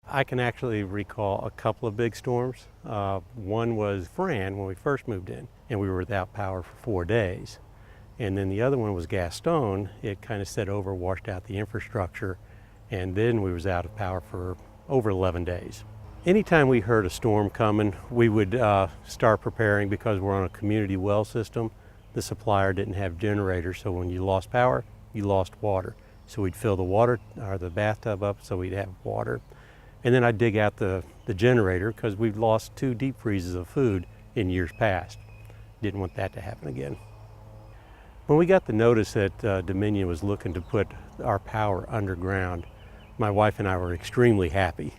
I can actually recall a couple of big storms. One was Fran when we first moved in, and we were without power for 4 days. And then the other one was Gaston. It kind of set over, washed out the infrastructure, and then we was out of power for over 11 days. Anytime we heard a storm coming, we would start preparing because we're on a community well system. The supplier didn't have generators, so when you lost power, you lost water. So we'd fill the water or the bathtub up so we'd have water. And then I'd dig out the generator because we've lost 2 deep freezes of food in years past. Didn't want that to happen again. When we got the notice that Dominion was looking to put our power underground, my wife and I were extremely happy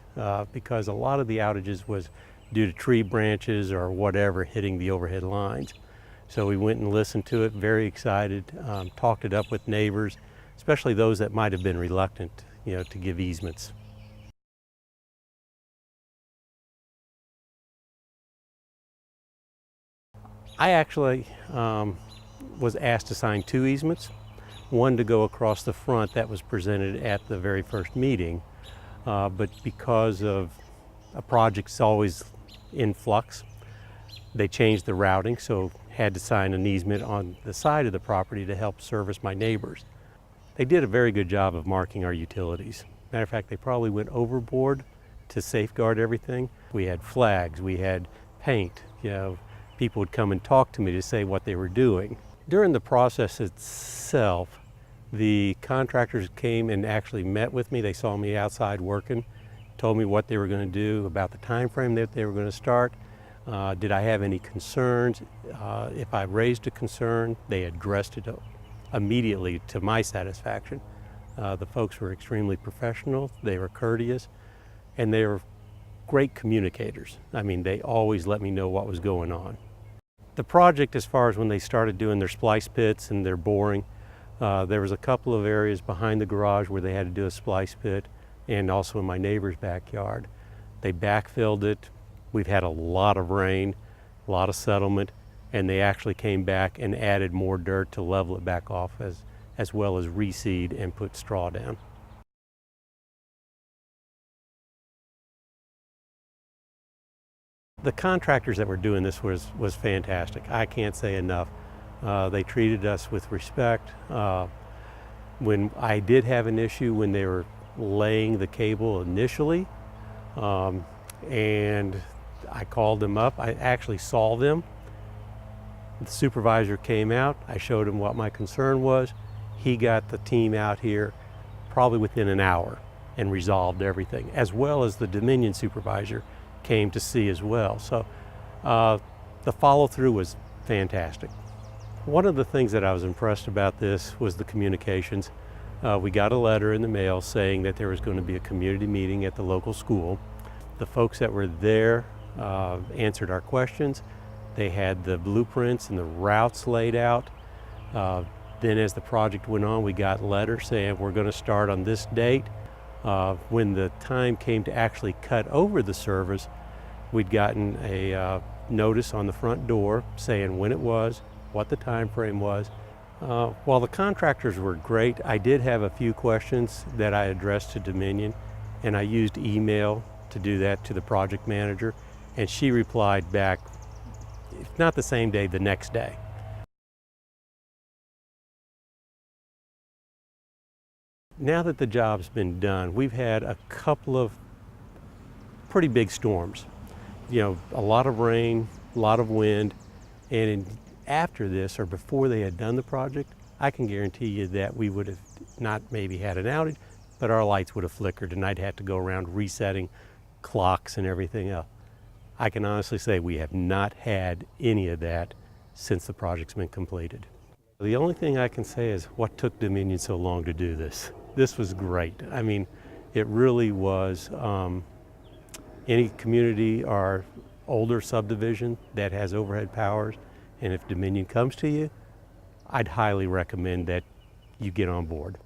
because a lot of the outages was due to tree branches or whatever hitting the overhead lines. So we went and listened to it, very excited, talked it up with neighbors, especially those that might have been reluctant, to give easements. I actually was asked to sign 2 easements, one to go across the front that was presented at the very first meeting, but because of a project's always in flux, they changed the routing, so had to sign an easement on the side of the property to help service my neighbors. They did a very good job of marking our utilities. Matter of fact, they probably went overboard to safeguard everything. We had flags, we had paint, people would come and talk to me to say what they were doing. During the process itself, the contractors came and actually met with me. They saw me outside working, told me what they were going to do, about the time frame that they were going to start. Did I have any concerns? If I raised a concern, they addressed it immediately to my satisfaction. The folks were extremely professional, they were courteous, and they were great communicators. I mean, they always let me know what was going on. The project, as far as when they started doing their splice pits and their boring, there was a couple of areas behind the garage where they had to do a splice pit, and also in my neighbor's backyard. They backfilled it. We've had a lot of rain, a lot of settlement, and they actually came back and added more dirt to level it back off, as well as reseed and put straw down. The contractors that were doing this was fantastic. I can't say enough. They treated us with respect. When I did have an issue when they were laying the cable initially, and I called them up, I actually saw them. The supervisor came out, I showed him what my concern was. He got the team out here probably within an hour and resolved everything, as well as the Dominion supervisor came to see as well. So the follow-through was fantastic. One of the things that I was impressed about this was the communications. We got a letter in the mail saying that there was going to be a community meeting at the local school. The folks that were there answered our questions. They had the blueprints and the routes laid out. Then as the project went on, we got letters saying we're going to start on this date. When the time came to actually cut over the service, we'd gotten a notice on the front door saying when it was, what the time frame was. While the contractors were great, I did have a few questions that I addressed to Dominion, and I used email to do that to the project manager, and she replied back, if not the same day, the next day. Now that the job's been done, we've had a couple of pretty big storms. A lot of rain, a lot of wind, and after this, or before they had done the project, I can guarantee you that we would have not maybe had an outage, but our lights would have flickered and I'd have to go around resetting clocks and everything else. I can honestly say we have not had any of that since the project's been completed. The only thing I can say is what took Dominion so long to do this. This was great. I mean, it really was. Any community or older subdivision that has overhead powers, and if Dominion comes to you, I'd highly recommend that you get on board.